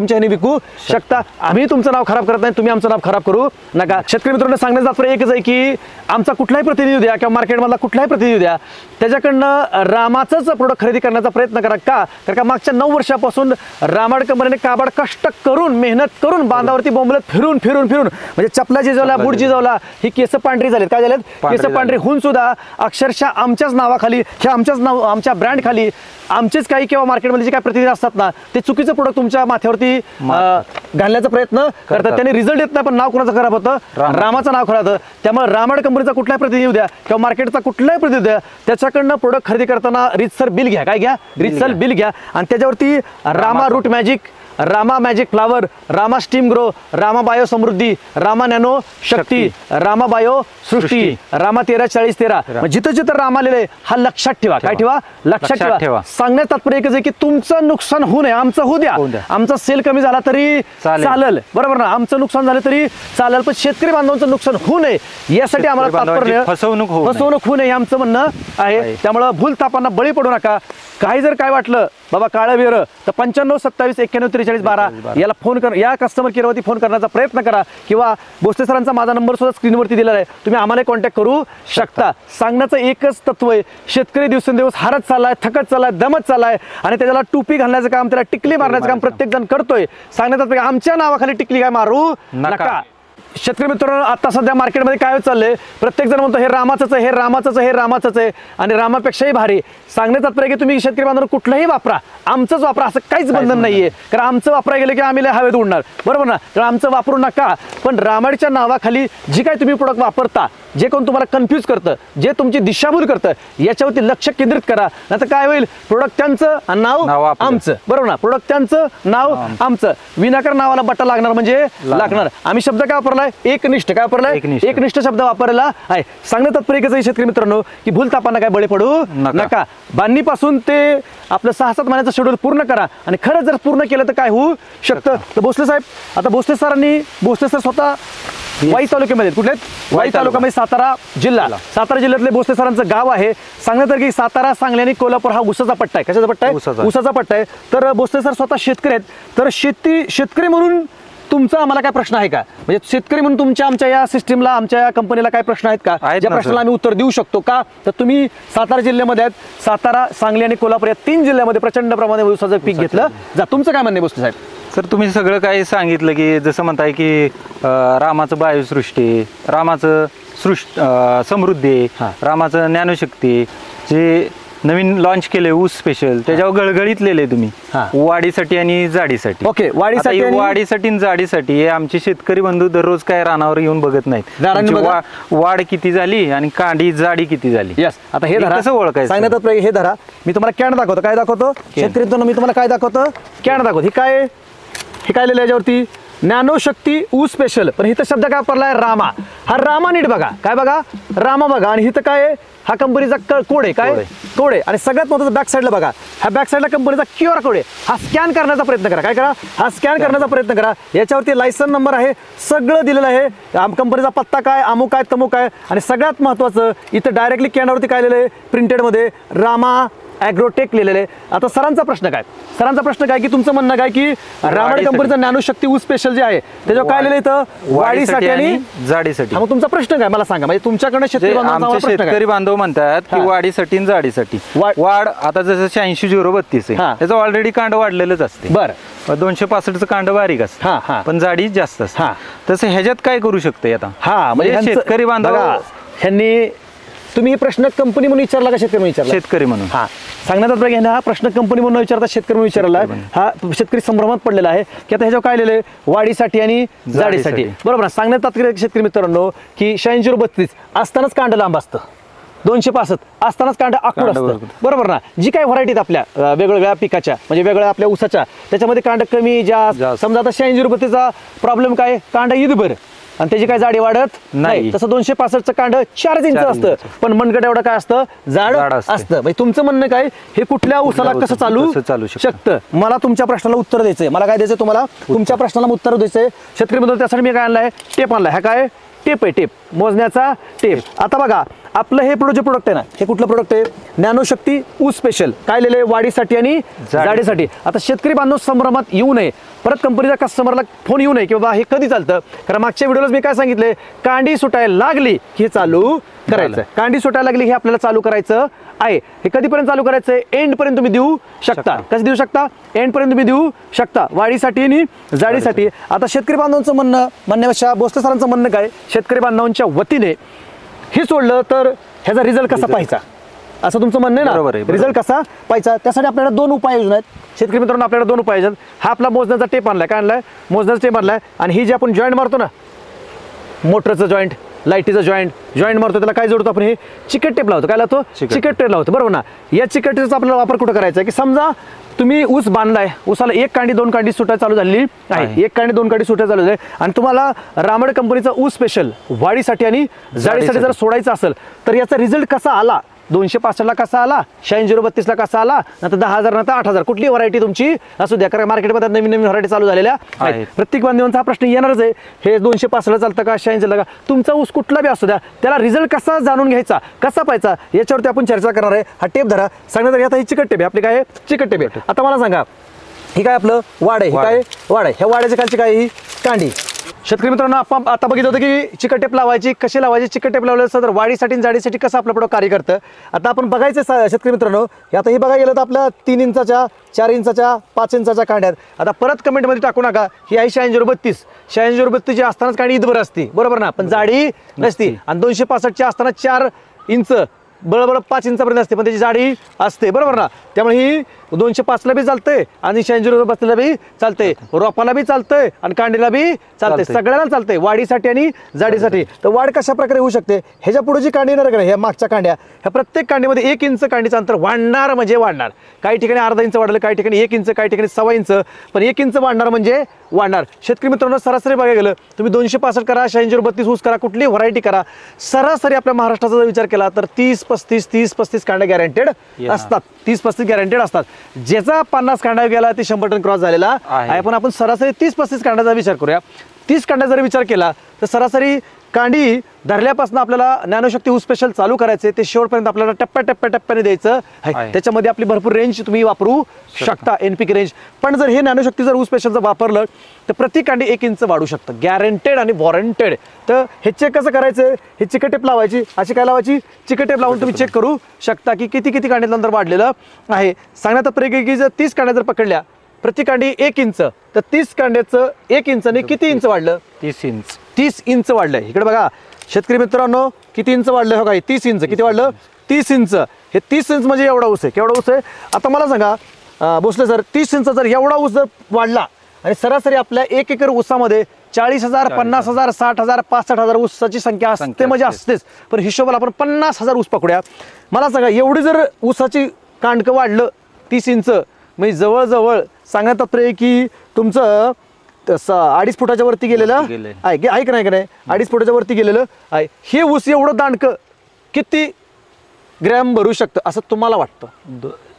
ह्याने विकू शकता. आम्ही तुमचं नाव खराब करत नाही, तुम्ही आमचं नाव खराब करू नका. शेतकरी मित्रांनो सांगण्याचं तात्पर्य एकच आहे की आमचा कुठलाही प्रतिनिधी द्या किंवा मार्केटमधला कुठलाही प्रतिनिधी द्या, त्याच्याकडनं रामाचंच प्रोडक्ट खरेदी करण्याचा प्रयत्न करा. का? कारण का मागच्या 9 वर्षापासून रामाड कंपनीने काबाड कष्ट करून, मेहनत करून, बांधावरती बोंबलत फिरून म्हणजे चपला जिजवला, बूट जिजवला, ही केस पांढरी झालीत. काय झालेत? केस पांढरी होऊन सुद्धा अक्षरशः आमच्याच नावाखाली, आमच्याच आमच्या ब्रँड खाली आमचेच काही किंवा मार्केटमध्ये जे काही प्रतिनिधी असतात ना ते चुकीचं प्रोडक्ट तुमच्या माथ्यावरती घालण्याचा प्रयत्न करतात. त्यांनी रिझल्ट येत नाही, पण नाव कोणाचं खराब होतं? रामाचं नाव खराब होतं. त्यामुळे रामाड कंपनीचा कुठलाही प्रतिनिधी द्या किंवा मार्केटचा कुठलाही प्रतिनिधी द्या, त्याच्याकडनं प्रोडक्ट खरेदी करताना रितसर बिल घ्या. काय घ्या? रितसर बिल घ्या. आणि त्याच्यावरती Rama root magic, Rama magic flower, Rama stem grow, Rama bio Samruddhi, Rama nano Shakti, Rama bio Srushti, Rama 134013, जिथं जिथं रामा लिहिलंय हा लक्षात ठेवा. काय ठेवा? लक्षात ठेवा. सांगण्यात तात्पर्य एकच आहे की तुमचं नुकसान होऊ नये, आमचं होऊ द्या. आमचा सेल कमी झाला तरी चालेल, बरोबर ना, आमचं नुकसान झालं तरी चालेल, पण शेतकरी बांधवांचं नुकसान होऊ नये यासाठी आम्हाला तात्पर्य फसवणूक होऊ नये हे आमचं म्हणणं आहे. त्यामुळे भूल तापांना बळी पडू नका. काही जर काय वाटलं बाबा काळं वेर तर 95 27 91 43 12 याला फोन कर, या कस्टमर केअरवरती फोन करण्याचा प्रयत्न करा, किंवा भोसले सरांचा माझा नंबर सुद्धा स्क्रीनवरती दिलेला आहे, तुम्ही आम्हाला कॉन्टॅक्ट करू शकता. सांगण्याचं एकच तत्व आहे, शेतकरी दिवसेंदिवस हारत चाललाय, थकत चाललाय, दमत चाललाय आणि त्याला टोपी घालण्याचं काम, त्याला टिकली मारण्याचं काम प्रत्येक जण करतोय. सांगण्यात आमच्या नावाखाली टिकली काय मारू नका. शेतकरी मित्रांनो, आता सध्या मार्केटमध्ये काय चाललंय, प्रत्येक जण म्हणतो हे रामाचंच आहे, हे रामाचंच आहे, हे रामाचंच आहे आणि रामापेक्षाही भारी. सांगण्यात तात्पर्य की तुम्ही शेतकरी बांधवांना कुठलंही वापरा, आमचंच वापरा, असं काहीच बंधन नाहीये. कारण आमचं वापरा गेलं की आम्ही हवेत उडणार, बरोबर ना. तर आमचं वापरू नका, पण रामाडच्या नावाखाली जी काही तुम्ही प्रोडक्ट वापरता, जे कोण तुम्हाला कन्फ्यूज करतं, जे तुमची दिशाभूल करतं, याच्यावरती लक्ष केंद्रित करा. नाहीतर काय होईल, प्रोडक्ट त्यांचं नाव आमचं, बरोबर ना, प्रोडक्ट त्यांचं नाव आमचं, विनाकारण नावाला बट्टा लागणार म्हणजे लागणार. आम्ही शब्द काय वापरलाय? एकनिष्ठ. काय वापरलाय? एकनिष्ठ शब्द वापरलेला आहे. सांगण्यात तात्पर्य एकच आहे शेतकरी मित्रांनो की भूल तापांना काय बळी पडू नका. बांधणीपासून ते आपलं 6-7 महिन्याचं शेड्यूल पूर्ण करा आणि खरंच जर पूर्ण केलं तर काय होऊ शकतं. तर भोसले साहेब, आता भोसले सर स्वतः वाई तालुक्यामध्ये कुठले? वाई तालुक्यामध्ये सातारा जिल्हा, सातारा जिल्ह्यातले भोसले सरांचं गाव आहे. सांगण्यात की सातारा, सांगली आणि कोल्हापूर हा ऊसाचा पट्टा आहे. कशाचा पट्टा आहे? ऊसाचा पट्टा आहे. तर भोसले सर स्वतः शेतकरी आहेत. तर शेतकरी म्हणून तुमचा आम्हाला काय प्रश्न आहे का? म्हणजे शेतकरी म्हणून तुमच्या आमच्या या सिस्टीमला, आमच्या या कंपनीला काय प्रश्न आहेत का, ज्या प्रश्नाला आम्ही उत्तर देऊ शकतो का? तर तुम्ही सातारा जिल्ह्यामध्ये आहेत, सातारा, सांगली आणि कोल्हापूर या 3 जिल्ह्यामध्ये प्रचंड प्रमाणात ऊसाचं पीक घेतलं जा. तुमचं काय म्हणणं आहे भोसले साहेब? सर, तुम्ही सगळं काही सांगितलं की जसं म्हणताय की रामाचं बायोसृष्टी, रामाचं समृद्धी, रामाचं ज्ञानशक्ती, जे नवीन लॉन्च केले ऊस स्पेशल, त्याच्यावर गळगळीतलेले तुम्ही वाढीसाठी आणि जाडीसाठी. ओके, वाढीसाठी आणि जाडीसाठी हे आमचे शेतकरी बंधू दररोज काय रानावर येऊन बघत नाहीत, वाढ किती झाली आणि कांडी जाडी किती झाली. यस, आता हे धरा, कसं ओळखायचं? सांगण्यात हे धरा, मी तुम्हाला कॅन दाखवतो. काय दाखवतो शेतकरी? मी तुम्हाला काय दाखवतो? कॅन दाखवतो. हे काय लिहिलं याच्यावरती? ज्ञानशक्ती ऊस स्पेशल. पण इथं शब्द काय वापरलाय? रामा. हा रामा नीट बघा. काय बघा? रामा बघा. आणि इथं काय आहे? हा कंपनीचा कोड आहे. काय कोड आहे? आणि सगळ्यात महत्त्वाचं बॅक साईडला बघा, ह्या बॅक साईडला कंपनीचा QR कोड आहे. हा स्कॅन करण्याचा प्रयत्न करा. काय करा? हा स्कॅन करण्याचा प्रयत्न करा. याच्यावरती लायसन नंबर आहे, सगळं दिलेलं आहे, कंपनीचा पत्ता काय, अमुक आहे, तमुक आहे. आणि सगळ्यात महत्त्वाचं इथं डायरेक्टली कॅनवरती काय लिहिलं आहे? प्रिंटेडमध्ये रामा ॲग्रोटेक लिहिलेलं आहे. आता सरांचा प्रश्न काय? की तुमचं म्हणणं काय की रामाड कंपनीचा ज्ञानशक्ती ऊस स्पेशल जे आहे त्याच्यावर काय लिहिलं इथं? वाढीसाठी आणि जाडीसाठी. मग तुमचा प्रश्न काय मला सांगा. म्हणजे तुमच्याकडे शेतकरी बांधव म्हणतात की वाढीसाठी आणि जाडीसाठी. वाढ आता जसं 86-032 आहे, त्याचं ऑलरेडी कांड वाढलेलंच असते. बरं, 265चं कांड बारीक असतं, पण जाडी जास्त असते. तसं ह्याच्यात काय करू शकते आता? म्हणजे शेतकरी बांधव ह्यांनी, तुम्ही हे प्रश्न कंपनी म्हणून विचारला का शेतकरी म्हणून विचारला? शेतकरी म्हणून. सांगण्यात हा प्रश्न कंपनी म्हणून विचारता शेतकरी म्हणून विचारला. हा शेतकरी संभ्रमात पडलेला आहे की आता ह्याच्यावर काय लिहिलंय? वाढीसाठी आणि जाडीसाठी. बरोबर. सांगण्यात शेतकरी मित्रांनो की 86-032 असतानाच कांड लांब असतं, 265 असतानाच कांड आखूड असतं, बरोबर ना. जी काही व्हरायटीत आपल्या वेगवेगळ्या पिकाच्या, म्हणजे वेगवेगळ्या आपल्या ऊसाच्या, त्याच्यामध्ये कांड कमी जास्त. समजा आता 86-032चा प्रॉब्लेम काय? कांड ईदभर आणि त्याची काय जाडी वाढत नाही. तसं 265चं कांड 4 इंच असतं, पण मनगट एवढं काय असतं? जाड असतं. म्हणजे तुमचं म्हणणं काय? हे कुठल्या ऊसाला कसं चालू शकतं? मला तुमच्या प्रश्नाला उत्तर द्यायचंय. मला काय द्यायचंय तुम्हाला? तुमच्या प्रश्नाला उत्तर द्यायचंय. शेतकरी बद्दल त्यासाठी मी काय आणलाय? टेप आणलाय. हा काय टेप आहे? टेप, मोजण्याचा टेप. आता बघा, आपलं हे जे प्रोडक्ट आहे ना, हे कुठलं प्रोडक्ट आहे? ज्ञानशक्ती ऊस स्पेशल. काय लिहिलंय? वाढीसाठी आणि जाडीसाठी. आता शेतकरी बांधव संभ्रमात येऊ नये, परत कंपनीच्या कस्टमरला फोन येऊ नये की बाबा हे कधी चालतं. कारण मागच्या व्हिडिओला मी काय सांगितलंय? कांडी सुटायला लागली की हे चालू करायचं. कांडी सुटायला लागली हे आपल्याला चालू करायचं आहे. हे कधीपर्यंत चालू करायचं? एंड पर्यंत तुम्ही देऊ शकता. कसं देऊ शकता? एंड पर्यंत तुम्ही देऊ शकता, वाढीसाठी आणि जाडीसाठी. आता शेतकरी बांधवांचं म्हणण्यापेक्षा भोसले सरांचं म्हणणं काय? शेतकरी बांधवांच्या वतीने हे सोडलं तर ह्याचा रिझल्ट कसा पाहायचा? असं तुमचं म्हणणं बरोबर आहे आहे, ना. रिझल्ट कसा पाहिजे त्यासाठी आपल्याला 2 उपाययोजना आहेत शेतकरी मित्रांनो. आपल्याला 2 उपाययोजना आहेत. हा आपला मोजण्याचा टेप आणलाय, काय आणलाय मोजण्याचा टेप आणलाय. आणि ही जी आपण जॉईंट मारतो ना, मोटरचं जॉईंट, लाईटीचं जॉईंट मारतो, त्याला काय जोडतो आपण, हे चिकट टेप लावतो. काय लावतो, चिकट टेप लावतो, बरोबर ना. या चिकट टेपचा आपल्याला वापर कुठं करायचा आहे की समजा तुम्ही ऊस बांधलाय, ऊसाला 1 कांडी 2 कांडी सुटायला चालू झालेली आहे, 1 कांडी 2 कांडी सुटायला चालू झाली आणि तुम्हाला रामड कंपनीचा ऊस स्पेशल वाढीसाठी आणि जाडीसाठी जर सोडायचं असेल तर याचा रिझल्ट कसा आला, 265 ला कसा आला, 8632 ला कसा आला, नंतर 10,000 नंतर 8,000, कुठली व्हरायटी तुमची असू द्या, कारण मार्केटमध्ये नवीन व्हरायटी चालू झालेल्या आहेत. प्रत्येक बांधवांचा हा प्रश्न येणारच आहे, हे 265 ला चालतं का 86 ला का, तुमचा ऊस कुठला बी असू द्या, त्याला रिझल्ट कसा जाणून घ्यायचा, कसा पाहायचा, याच्यावरती आपण चर्चा करणार आहे. हा टेप धरा, सांगण्यात आता ही चिकट टेप आहे, आपली काय आहे चिकट टेप आहे. आता मला सांगा, ही काय आपलं वाड आहे, ही काय वाड आहे, ह्या वाड्याच्या खालची काय ही कांडी. शेतकरी मित्रांनो, आपण आता बघितलं होतं की चिकट टेप लावायची, कशी लावायची, चिकट टेप लावलं असतं तर वाढीसाठी आणि जाडीसाठी कसं आपलं पुढं कार्य करतं. आता आपण बघायचं शेतकरी मित्रांनो, आता हे बघा गेलं तर आपल्या 3 इंचाच्या 4 इंचाच्या 5 इंचाच्या कांड्यात. आता परत कमेंटमध्ये टाकू नका ही आहे 8632, 8632 ची असतानाच कांडी इथभर असते, बरोबर ना, पण जाडी नसती. आणि 265 ची असताना 4 इंच बळबळ 5 इंचापर्यंत असते, पण त्याची जाडी असते, बरोबर ना. त्यामुळे ही 205 ला बी चालतंय आणि 86 ला बी चालतंय, रोपाला बी चालतंय आणि कांडीला बी चालतंय, सगळ्याला चालतंय, वाढीसाठी आणि जाडीसाठी. तर वाढ कशा प्रकारे होऊ शकते, ह्याच्या पुढे जी कांडी येणार ह्या मागच्या कांड्या, ह्या प्रत्येक कांडीमध्ये 1 इंच कांडीचं अंतर वाढणार म्हणजे वाढणार. काही ठिकाणी अर्धा इंच वाढलं, काही ठिकाणी 1 इंच, काही ठिकाणी 1.25 इंच, पण 1 इंच वाढणार म्हणजे वाढणार. शेतकरी मित्रांनो, सरासरी बघायला गेलं तुम्ही 265 करा, 8632 ऊस करा, कुठली व्हरायटी करा, सरासरी आपल्या महाराष्ट्राचा जर विचार केला तर 30-35 कांड्या गॅरंटेड असतात, 30-35 गॅरंटेड असतात. ज्याचा 50 कांड्या गेला ते 100 टन क्रॉस झालेला आहे. पण आपण सरासरी 30-35 कांड्याचा विचार करूया. 30 कांड्या जर विचार केला तर सरासरी कांडी धरल्यापासून आपल्याला ज्ञानशक्ती ऊस स्पेशल चालू करायचे ते शेवटपर्यंत आपल्याला टप्प्याटप्प्याने द्यायचं आहे. त्याच्यामध्ये आपली भरपूर रेंज तुम्ही वापरू शकता, NPK रेंज. पण जर हे ज्ञानशक्ती जर ऊस स्पेशल जर वापरलं तर प्रति कांडी 1 इंच वाढू शकतं, गॅरंटेड आणि वॉरंटेड. तर हे चेक कसं करायचं, हे चिकट टेप लावायची, अशी काय लावायची, चिकट टेप लावून तुम्ही चेक करू शकता की किती कांड्यानंतर वाढलेलं आहे. सांगण्यात प्रत्येकी जर 30 कांड्या जर पकडल्या, प्रति कांडी 1 इंच, तर 30 कांड्याचं 1 इंचाने किती इंच वाढलं, 30 इंच वाढलंय. इकडे बघा शेतकरी मित्रांनो, किती इंच वाढलं, हो काय 30 इंच, किती वाढलं 30 इंच. हे 30 इंच म्हणजे एवढा ऊस आहे, केवढा ऊस आहे. आता मला सांगा भोसले सर, 30 इंच जर एवढा ऊस जर वाढला आणि सरासरी आपल्या 1 एकर ऊसामध्ये 40,000, 50,000, 60,000, 65,000 ऊसाची संख्या असते म्हणजे असतेच, पण हिशोबाला आपण 50,000 ऊस पकडूया. मला सांगा एवढी जर ऊसाची कांडकं वाढलं 30 इंच, म्हणजे जवळजवळ सांगण्यात तात्पर्य की तुमचं 2.5 फुटाच्या वरती गेलेलं आहे की नाही, 2.5 फुटाच्या वरती गेलेलं आहे. हे ऊस एवढं दांडकं किती ग्रॅम भरू शकतं असं तुम्हाला वाटतं?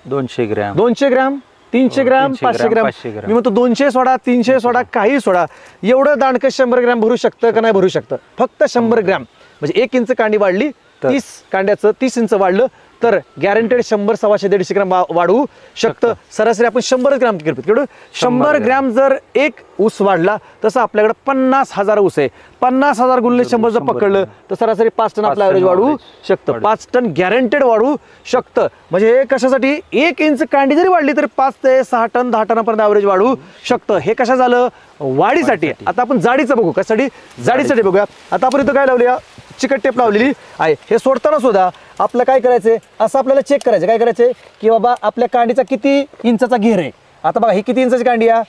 200 ग्रॅम, 200 ग्रॅम, 300 ग्रॅम, 500 ग्रॅम. मी म्हणतो 200 सोडा, 300 सोडा, काही सोडा, एवढं दांडकं 100 ग्रॅम भरू शकतं का नाही भरू शकतं? फक्त 100 ग्रॅम, म्हणजे 1 इंच कांडी वाढली, 30 कांड्याचं 30 इंच वाढलं तर गॅरंटेड 100, 125, 150 ग्रॅम वाढू शकतं. सरासरी आपण 100 ग्रॅम केवढं 100 ग्रॅम जर एक ऊस वाढला तसं आपल्याकडे 50,000 ऊस आहे. 50,000 गुणिले 100 जर पकडलं तर सरासरी 5 टन आपलं ॲव्हरेज वाढू शकतं, 5 टन गॅरंटेड वाढू शकतं. म्हणजे हे कशासाठी, 1 इंच कांडी जरी वाढली तरी 5 ते 6 टन 10 टनापर्यंत ॲव्हरेज वाढू शकतं. हे कशा झालं, वाढीसाठी. आता आपण जाडीचं बघू, कशासाठी, जाडीसाठी बघूया. आता आपण इथं काय लावूया, चिकट टेप लावलेली आहे. हे सोडताना सुद्धा आपलं काय करायचंय, असं आपल्याला चेक करायचं, काय करायचंय की बाबा आपल्या कांडीचा किती इंचाचा घेर आहे. आता बघा ही किती इंचाची कांडी आहे,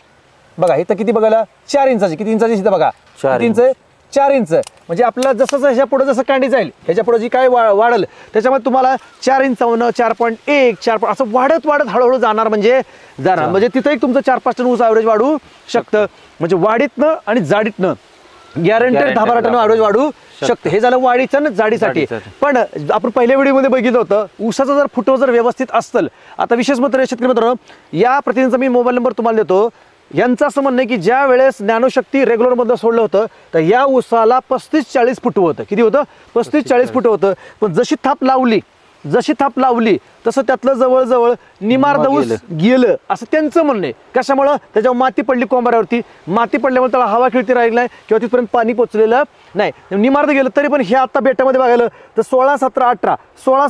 बघा इथं किती बघायला 4 इंचाची, किती इंचाची इथं बघा 4 इंच, 4 इंच. म्हणजे आपलं जसं ह्याच्या पुढे जसं कांडी जाईल ह्याच्या पुढे जी काय वाढल त्याच्यामध्ये तुम्हाला 4 इंचावरून 4.1, 4 असं वाढत हळूहळू जाणार म्हणजे तिथं एक तुमचं 4-5 टन ऊस ॲव्हरेज वाढू शकतं. म्हणजे वाढीतनं आणि जाडीतनं गॅरंटेड 10-12 टन ॲव्हरेज वाढू शकते. हे झालं वाढीचं जाडीसाठी. पण आपण पहिल्या व्हिडिओमध्ये बघितलं होतं ऊसाचा जर फुटवा जर व्यवस्थित असेल. आता विशेष मात्र शेतकरी मित्रांनो, या प्रतिनिधीचा मी मोबाईल नंबर तुम्हाला देतो. यांचं असं म्हणणं आहे की ज्या वेळेस ज्ञानशक्ती रेग्युलर मध्ये सोडलं होतं तर या ऊसाला 35-40 फुट होतं. किती होतं, 35-40 फुट होतं. पण जशी थाप लावली तसं त्यातलं जवळजवळ निमार्द ऊस गेलं असं त्यांचं म्हणणं आहे. कशामुळं, त्याच्यावर माती पडली, कोंबाऱ्यावरती माती पडल्यामुळे त्याला हवा खिळती राहिली नाही किंवा तिथपर्यंत पाणी पोचलेलं नाही, निमार्द गेलं. तरी पण हे आता बेटामध्ये बघायला तर 16, 17,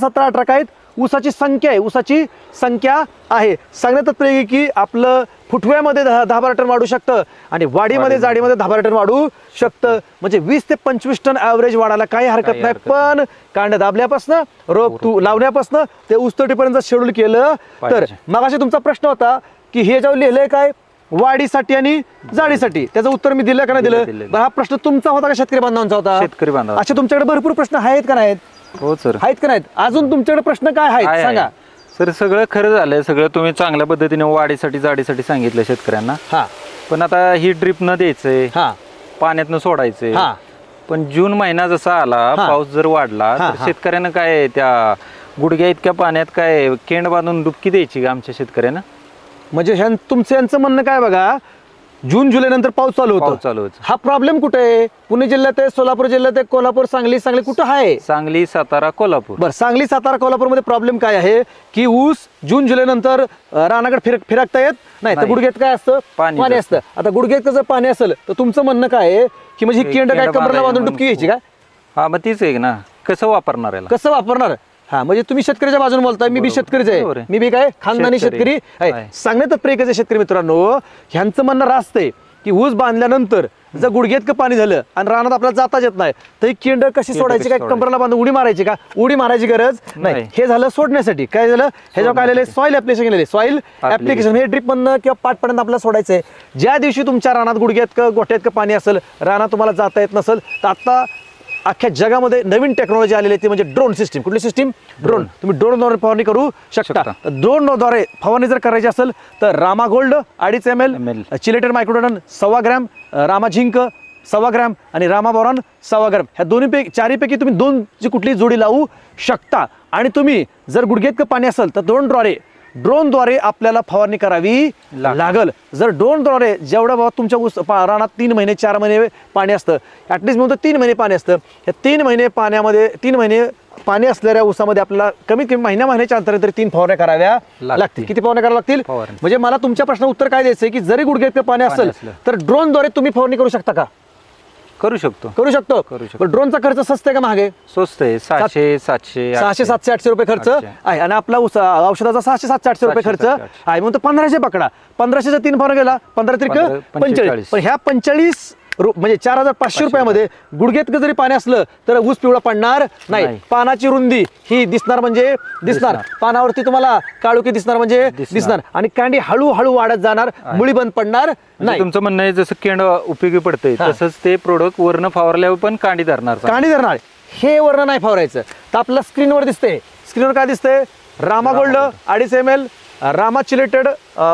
18 काय ऊसाची संख्या आहे, ऊसाची संख्या आहे. सांगण्यात तात्पर्य की आपलं फुटव्यामध्ये 10-12 टन वाढू शकतं आणि वाढीमध्ये जाडीमध्ये 10-12 टन वाढू शकतं. म्हणजे 20 ते 25 टन ॲव्हरेज वाढायला काही हरकत नाही. पण कांड दाबल्यापासून रोप लावण्यापासून ते ऊसतोडीपर्यंत शेड्यूल केलं तर. मगाशी तुमचा प्रश्न होता की हे ज्यावर लिहिलंय काय वाढीसाठी आणि जाडीसाठी, त्याचं उत्तर मी दिलं का नाही दिलं. हा प्रश्न तुमचा होता का शेतकरी बांधवांचा होता? शेतकरी बांधव. अच्छा, तुमच्याकडे भरपूर प्रश्न आहेत का नाहीत? हो सर, आहेत का नाहीत? अजून तुमच्याकडे प्रश्न काय आहेत सांगा. सर सगळं खरं झालंय, सगळं तुम्ही चांगल्या पद्धतीने वाढीसाठी जाडीसाठी सांगितलं शेतकऱ्यांना. हा, पण आता ही ड्रिप न द्यायचंय, हा, पाण्यातनं सोडायचंय. हा. पण जून महिना जसा आला, पाऊस जर वाढला तर शेतकऱ्यांना काय त्या गुडघ्या इतक्या पाण्यात काय केंड बांधून डुबकी द्यायची का आमच्या शेतकऱ्यांना? म्हणजे तुमचं यांचं म्हणणं काय बघा, जून जुलै नंतर पाऊस चालू होतो. हा प्रॉब्लेम कुठे आहे? पुणे जिल्ह्यात आहे, सोलापूर जिल्ह्यात आहे, कोल्हापूर, सांगली कुठं आहे? सांगली, सातारा, कोल्हापूर. बरं, सांगली, सातारा, कोल्हापूरमध्ये प्रॉब्लेम काय आहे की ऊस जून जुलै नंतर रानाकडे फिरकता येत नाही. तर गुडघ्यात काय असतं? पाणी असतं. आता गुडघ्यात जर पाणी असेल तर तुमचं म्हणणं काय आहे की म्हणजे केंड काय कमरेला बांधून डुबकी घ्यायची का? हा, मग तीच आहे ना. कसं वापरणार याला? कसं वापरणार? हा, म्हणजे तुम्ही शेतकऱ्याच्या बाजूने बोलताय. मी बी शेतकरीच आहे, मी बी काय खानदानी शेतकरी आहे. सांगण्यात तात्पर्य शेतकरी मित्रांनो, ह्यांचं म्हणणं रास्त आहे की ऊस बांधल्यानंतर जर गुडघ्यात पाणी झालं आणि रानात आपल्याला जाताच येत नाही तर ही केंड कशी सोडायची? काय कमरेला बांधून उडी मारायची का? उडी मारायची गरज नाही. हे झालं सोडण्यासाठी. काय झालं? ह्याच्यावर काय लिहिलंय? सॉइल ऍप्लिकेशन केलेले. सॉइल ऍप्लिकेशन हे ड्रिप मधनं किंवा पाटपर्यंत आपल्याला सोडायचंय. ज्या दिवशी तुमच्या रानात गुडघ्यात गोठ्यात पाणी असेल, रानात तुम्हाला जाता येत नसेल, तर आता अख्ख्या जगामध्ये नवीन टेक्नॉलॉजी आलेली आहे, ती म्हणजे ड्रोन सिस्टीम. कुठली सिस्टीम? ड्रोन. तुम्ही ड्रोनद्वारे फवारणी करू शकता. ड्रोनद्वारे फवारणी जर करायची असेल तर रामा गोल्ड 2.5 ml, चिलेटेड मायक्रोडोनन 1.25 ग्रॅम, रामा झिंक 1.25 ग्रॅम आणि रामा बोरॉन 1.25 ग्रॅम, ह्या दोन्हीपैकी चारीपैकी तुम्ही 2ची कुठली जोडी लावू शकता. आणि तुम्ही जर गुडघ्यात पाणी असेल तर ड्रोनद्वारे आपल्याला फवारणी करावी लागल. जर ड्रोनद्वारे जेवढं बाबा तुमच्या रानात 3 महिने 4 महिने पाणी असतं, ॲटलिस्ट म्हणतो 3 महिने पाणी असतं, या 3 महिने पाण्यामध्ये 3 महिने पाणी असलेल्या ऊसामध्ये आपल्याला कमीत कमी महिन्याच्या अंतराने तरी 3 फवारण्या कराव्या लागतील. किती फवारण्या कराव्या लागतील? म्हणजे मला तुमच्या प्रश्न उत्तर काय द्यायचं की जरी गुडघ्यात पाणी असेल तर ड्रोनद्वारे तुम्ही फवारणी करू शकता का? करू शकतो. पण ड्रोनचा खर्च स्वस्त आहे का महाग आहे? स्वस्त आहे. 600, 700, 800 रुपये खर्च आहे. आणि आपला औषधाचा 600, 700, 800 रुपये खर्च आहे. म्हणून 1500 पकडा. 1500चा 3 फवारण्या गेला 15 त्रिक 45. पण ह्या 45 म्हणजे 4500 रुपयामध्ये गुडघ्यात जरी पाणी असलं तर ऊस पिवळा पडणार नाही. पानाची रुंदी ही दिसणार म्हणजे दिसणार, पानावरती तुम्हाला काळोखी दिसणार म्हणजे दिसणार, आणि कांडी हळूहळू वाढत जाणार, मुळी बंद पडणार नाही. तुमचं म्हणणं आहे जसं केंड उपयोगी पडतंय तसंच ते प्रोडक्ट वरनं फवारल्यावर पण कांडी धरणार. हे वरनं नाही फवारायचं. तर आपल्याला स्क्रीनवर दिसतंय. स्क्रीनवर काय दिसतंय? Rama gold 2.5 ml, Rama chelated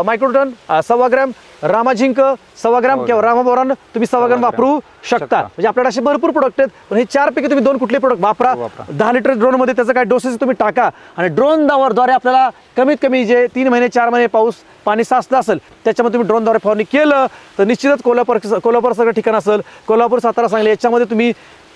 मायक्रोटन 1.25 ग्रॅम, रामा झिंक 1.25 ग्रॅम किंवा रामा बोरॉन तुम्ही 1.25 ग्रॅम वापरू शकता. म्हणजे आपल्याकडे असे भरपूर प्रोडक्ट आहेत. पण हे 4 पैकी तुम्ही 2 कुठले प्रोडक्ट वापरा. 10 लिटर ड्रोनमध्ये त्याचं काय डोसेस तुम्ही टाका आणि ड्रोनद्वारे आपल्याला कमीत कमी जे 3 महिने 4 महिने पाऊस पाणी साचलं असेल त्याच्यामध्ये तुम्ही ड्रोनद्वारे फवारणी केलं तर निश्चितच कोल्हापूर सगळं ठिकाण असेल, कोल्हापूर, सातारा, सांगली याच्यामध्ये तुम्ही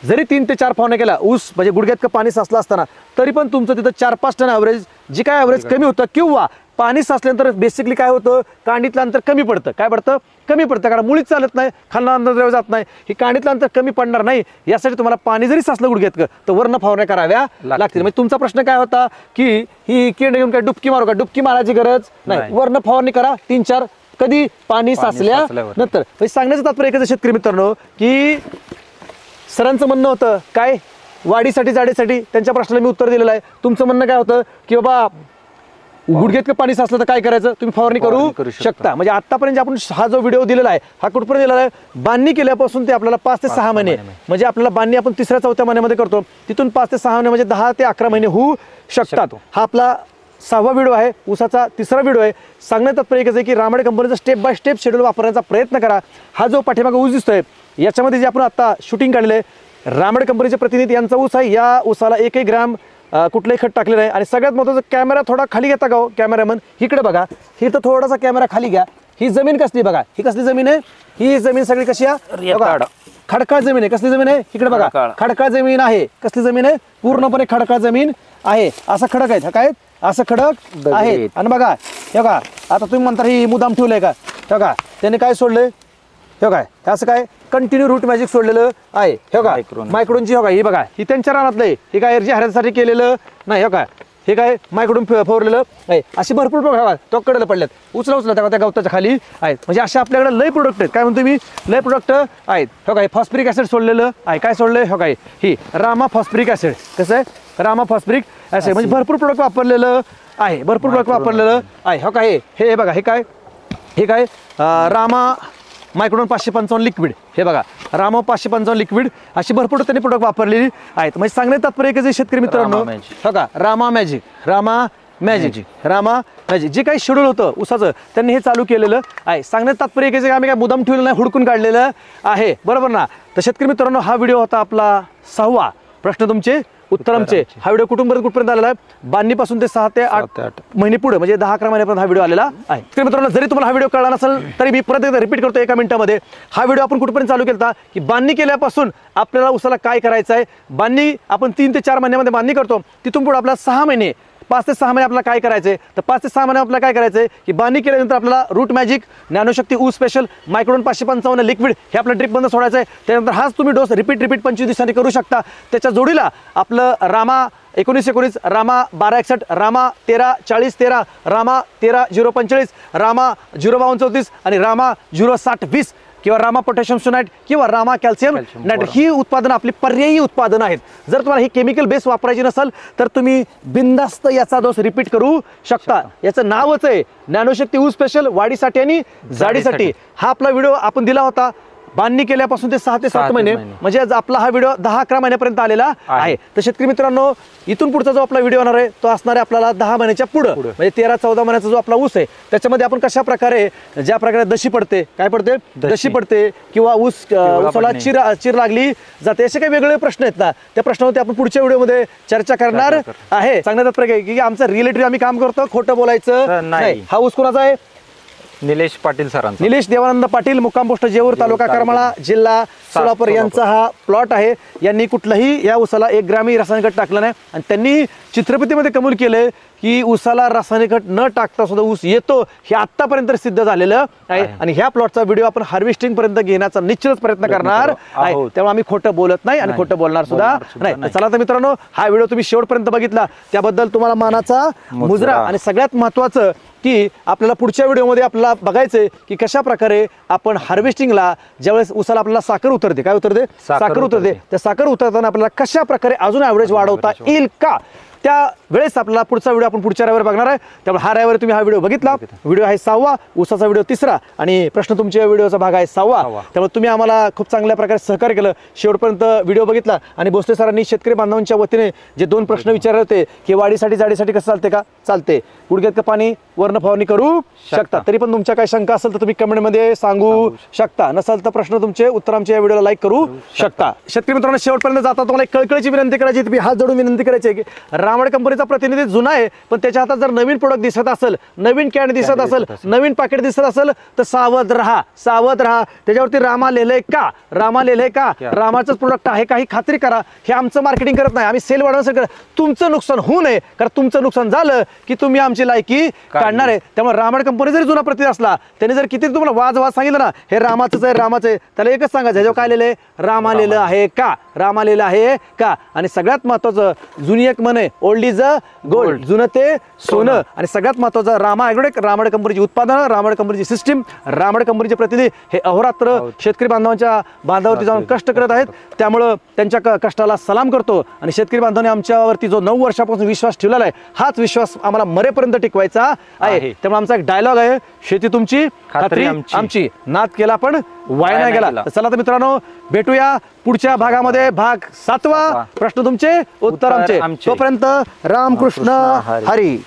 जरी 3 ते 4 फवारण्या केला ऊस म्हणजे गुडघ्यात पाणी साचलं असताना तरी पण तुमचं तिथं 4-5 टन ॲव्हरेज जी काय ॲव्हरेज कमी होतं, किंवा पाणी साचल्यानंतर बेसिकली काय होतं कांडीतलं अंतर कमी पडतं. काय पडतं? कमी पडतं, कारण मुळीच चालत नाही, खालनं अंतर्द्रव्य जात नाही. ही कांडीतलं अंतर कमी पडणार नाही यासाठी तुम्हाला पाणी जरी साचलं गुडघ्यात तर वरनं फवारण्या कराव्या लागतील. म्हणजे तुमचा प्रश्न काय होता की ही केंड घेऊन काय डुबकी मारू का? डुबकी मारायची गरज नाही, वरनं फवारणी करा 3-4 कधी पाणी साचल्यानंतर. सांगण्याचं तात्पर्य एकच शेतकरी मित्रांनो की सरांचं म्हणणं होतं काय वाढीसाठी जाडीसाठी, त्यांच्या प्रश्नाला मी उत्तर दिलेलं आहे. तुमचं म्हणणं काय होतं की बाबा गुडघ्यात पाणी साचलं तर काय करायचं? तुम्ही फवारणी करू शकता. म्हणजे आतापर्यंत आपण हा जो व्हिडिओ दिलेला आहे हा कुठपर्यंत दिलेला आहे? बांधणी केल्यापासून ते आपल्याला 5 ते 6 महिने, म्हणजे आपल्याला बांधणी आपण 3ऱ्या-4थ्या महिन्यामध्ये करतो, तिथून 5 ते 6 महिने म्हणजे 10 ते 11 महिने होऊ शकतात. हा आपला 6वा व्हिडिओ आहे, ऊसाचा 3रा व्हिडिओ आहे. सांगण्यात तात्पर्य एकच आहे की रामाडे कंपनीचा स्टेप बाय स्टेप शेड्यूल वापरण्याचा प्रयत्न करा. हा जो पाठीमागे ऊस दिसतोय याच्यामध्ये जे आपण आता शूटिंग काढलेलं आहे रामाडे कंपनीचे प्रतिनिधी यांचा ऊस आहे. या ऊसाला 1 ग्रॅम कुठलंही खत टाकलेलं आहे. आणि सगळ्यात महत्त्वाचं कॅमेरा थोडा खाली घेता का हो कॅमेरामन? इकडे बघा, ही तर थोडासा कॅमेरा खाली घ्या. ही जमीन कसली बघा, ही कसली जमीन आहे? ही जमीन सगळी कशी आहे? खडकाळ जमीन आहे. कसली जमीन आहे? इकडे बघा, खडकाळ जमीन आहे. कसली जमीन आहे? पूर्णपणे खडकाळ जमीन आहे. असा खडक आहे काय? असं खडक आहे. आणि बघा हे बघा, आता तुम्ही म्हणता ही मुदाम ठेवलंय का? हे बघा त्याने काय सोडलंय? हे काय असं काय कंटिन्यू रूट मॅजिक सोडलेलं आहे. हे बघा मायक्रोनची, हे बघा ही बघा ही त्यांच्या रानातलं आहे. ही काय ह्याच्यासाठी केलेलं नाही. हे काय हे काय मायकडून फवारलेलं आहे. अशी भरपूर प्रकार तो कडेला पडल्यात उचला त्या गवताच्या खाली आहेत. म्हणजे असे आपल्याकडे लय प्रोडक्ट आहेत. काय म्हणतो मी लय प्रोडक्ट आहेत. हो काय फॉस्फरिक ऍसिड सोडलेलं आहे. काय सोडलंय हो काय ही रामा फॉस्फरिक ऍसिड. कसं आहे रामा फॉस्फरिक ऍसिड म्हणजे भरपूर प्रोडक्ट वापरलेलं आहे. भरपूर प्रोडक्ट वापरलेलं आहे. हो काय हे बघा हे काय रामा मायक्रोडोन 555 लिक्विड. हे बघा रामा 555 लिक्विड अशी भरपूर त्यांनी प्रोडक्ट वापरलेली आहेत. म्हणजे सांगण्यात तात्पर्य की जे शेतकरी मित्रांनो हो का रामा मॅजिक जे काही शेड्यूल होतं ऊसाचं त्यांनी हे चालू केलेलं आहे. सांगण्यात तात्पर्य की जे आम्ही काय मुदाम ठेवलेलं नाही हुडकून काढलेलं आहे. बरोबर ना. तर शेतकरी मित्रांनो हा व्हिडिओ होता आपला 6वा प्रश्न तुमचे उत्तर आमचे. हा व्हिडिओ कुठून आलेला आहे बांधणीपासून ते 6 ते 8 महिने पुढे म्हणजे 10-11 महिन्यापर्यंत हा व्हिडिओ आलेला आहे. तर मित्रांनो जरी तुम्हाला हा व्हिडिओ कळला नसेल तरी मी परत एकदा रिपीट करतो 1 मिनिटामध्ये. हा व्हिडिओ आपण कुठपर्यंत चालू केला की बांधणी केल्यापासून आपल्याला ऊसाला काय करायचं आहे. बांधणी आपण 3 ते 4 महिन्यामध्ये बांधणी करतो. तिथून पुढे आपल्याला 6 महिने 5 ते 6 महिने आपल्याला काय करायचंय. तर 5 ते 6 महिने आपल्याला काय करायचंय की बांधणी केल्यानंतर आपल्याला रूट मॅजिक ज्ञानशक्ती ऊस स्पेशल मायक्रोडोन 555 लिक्विड हे आपलं ड्रिपबंद सोडायचं आहे. त्यानंतर हाच तुम्ही डोस रिपीट 25 दिवसांनी करू शकता. त्याच्या जोडीला आपलं रामा 1919 रामा 1261 रामा 134013 रामा 13045 रामा 05234 आणि रामा 06020 किंवा रामा पोटॅशियम सोनाइट किंवा रामा कॅल्शियम नायट्रेट ही उत्पादनं आपली पर्यायी उत्पादनं आहेत. जर तुम्हाला ही केमिकल बेस वापरायची नसेल तर तुम्ही बिनधास्त याचा डोस रिपीट करू शकता. याचं नावच आहे ज्ञानशक्ती ऊस स्पेशल वाढीसाठी आणि जाडीसाठी. हा आपला व्हिडिओ आपण दिला होता बांधणी केल्यापासून ते 6 ते 7 महिने म्हणजे आपला हा व्हिडिओ 10-11 महिन्यापर्यंत आलेला आहे. तर शेतकरी मित्रांनो इथून पुढचा जो आपला व्हिडिओ होणार आहे तो असणार आहे आपल्याला 10 महिन्याच्या पुढे म्हणजे 13-14 महिन्याचा जो आपला ऊस आहे त्याच्यामध्ये आपण कशा प्रकारे ज्या प्रकारे दशी पडते काय पडते दशी पडते किंवा ऊसाला चिर लागली जाते असे काही वेगवेगळे प्रश्न आहेत ना त्या प्रश्नावरती आपण पुढच्या व्हिडिओमध्ये चर्चा करणार आहे. सांगण्यात तात्पर्य की आमचं रिलेटिव्ह आम्ही काम करतो खोटं बोलायचं नाही. हा ऊस कोणाचा आहे निलेश पाटील सरांचा निलेश देवानंद पाटील मुक्काम पोस्ट जेऊर तालुका करमाळा जिल्हा सोलापूर यांचा हा प्लॉट आहे. यांनी कुठलाही या ऊसाला 1 ग्रॅमही रासायनिक खत टाकलं नाही आणि त्यांनी चित्रफितीमध्ये कबूल केलंय की ऊसाला रासायनिक खत न टाकता सुद्धा ऊस येतो हे आतापर्यंत सिद्ध झालेलं आहे. आणि ह्या प्लॉटचा व्हिडिओ आपण हार्वेस्टिंग पर्यंत घेण्याचा निश्चितच प्रयत्न करणार आहे. त्यामुळे आम्ही खोटं बोलत नाही आणि खोटं बोलणार सुद्धा नाही. चला तर मित्रांनो हा व्हिडिओ तुम्ही शेवटपर्यंत बघितला त्याबद्दल तुम्हाला मानाचा मुजरा. आणि सगळ्यात महत्वाचं की आपल्याला पुढच्या व्हिडिओमध्ये आपल्याला बघायचंय की कशा प्रकारे आपण हार्वेस्टिंगला ज्यावेळेस ऊसाला आपल्याला साखर उतरते काय उतरते साखर उतरते त्या साखर उतरताना आपल्याला कशा प्रकारे अजून ॲव्हरेज वाढवता येईल का त्या वेळेस आपल्याला पुढचा व्हिडिओ आपण पुढच्या रविवारी बघणार आहे. त्यामुळे हा रविवारी तुम्ही हा व्हिडिओ बघितला. व्हिडिओ आहे 6वा ऊसाचा व्हिडिओ 3रा आणि प्रश्न तुमच्या व्हिडिओचा भाग आहे 6वा. त्यामुळे तुम्ही आम्हाला खूप चांगल्या प्रकारे सहकार्य केलं शेवटपर्यंत व्हिडिओ बघितला. आणि भोसले सरांनी शेतकरी बांधवांच्या वतीने जे 2 प्रश्न विचारले होते की वाढीसाठी जाडीसाठी कसं चालते का चालते गुडघ्यात का पाणी वर्ण फवारणी करू शकता. तरी पण तुमच्या काही शंका असेल तर तुम्ही कमेंटमध्ये सांगू शकता. नसेल तर प्रश्न तुमचे उत्तर आमच्या या व्हिडिओला लाईक करू शकता. शेतकरी मित्रांनो शेवटपर्यंत जाता तुम्हाला एक कळकळीची विनंती करायची तुम्ही हात जोडून विनंती करायची आहे की रामड कंपनीचा प्रतिनिधी जुना आहे पण त्याच्या हातात जर नवीन प्रोडक्ट दिसत असेल नवीन कॅन दिसत असेल नवीन पाकिट दिसत असेल तर सावध राहा. त्याच्यावरती रामा लिहिलंय का रामाचंच प्रोडक्ट आहे का ही खात्री करा. हे आमचं मार्केटिंग करत नाही आम्ही सेल वाढवण्यासाठी तुमचं नुकसान होऊ नये कारण तुमचं नुकसान झालं की तुम्ही आमची लायकी काढणार आहे. त्यामुळे रामड कंपनी जरी जुना प्रतिनिधी असला त्याने जर किती तुम्हाला वाज सांगितलं ना हे रामाचंच आहे त्याला एकच सांगायचं ह्याच्यावर काय लिहिलंय रामा लिहिलं आहे का. आणि सगळ्यात महत्वाचं जुनी एक म्हण आहे ओल्ड इज अ गोल्ड जुनं ते सोनं. आणि सगळ्यात महत्वाचं रामा ॲग्रोटेक रामड कंपनीची उत्पादनं रामड कंपनीची सिस्टीम रामड कंपनीचे प्रतिनिधी हे अहोरात्र शेतकरी बांधवांच्या बांधावरती जाऊन कष्ट करत आहेत. त्यामुळं त्यांच्या कष्टाला सलाम करतो. आणि शेतकरी बांधवांनी आमच्यावरती जो 9 वर्षापासून विश्वास ठेवलेला आहे हाच विश्वास आम्हाला मरेपर्यंत टिकवायचा आहे. त्यामुळे आमचा एक डायलॉग आहे शेती तुमची खात्री आमची नाद केला पण वाया नाही गेला. चला तर मित्रांनो भेटूया पुढच्या भागामध्ये भाग 7वा प्रश्न तुमचे उत्तर आमचे. तोपर्यंत रामकृष्ण हरी.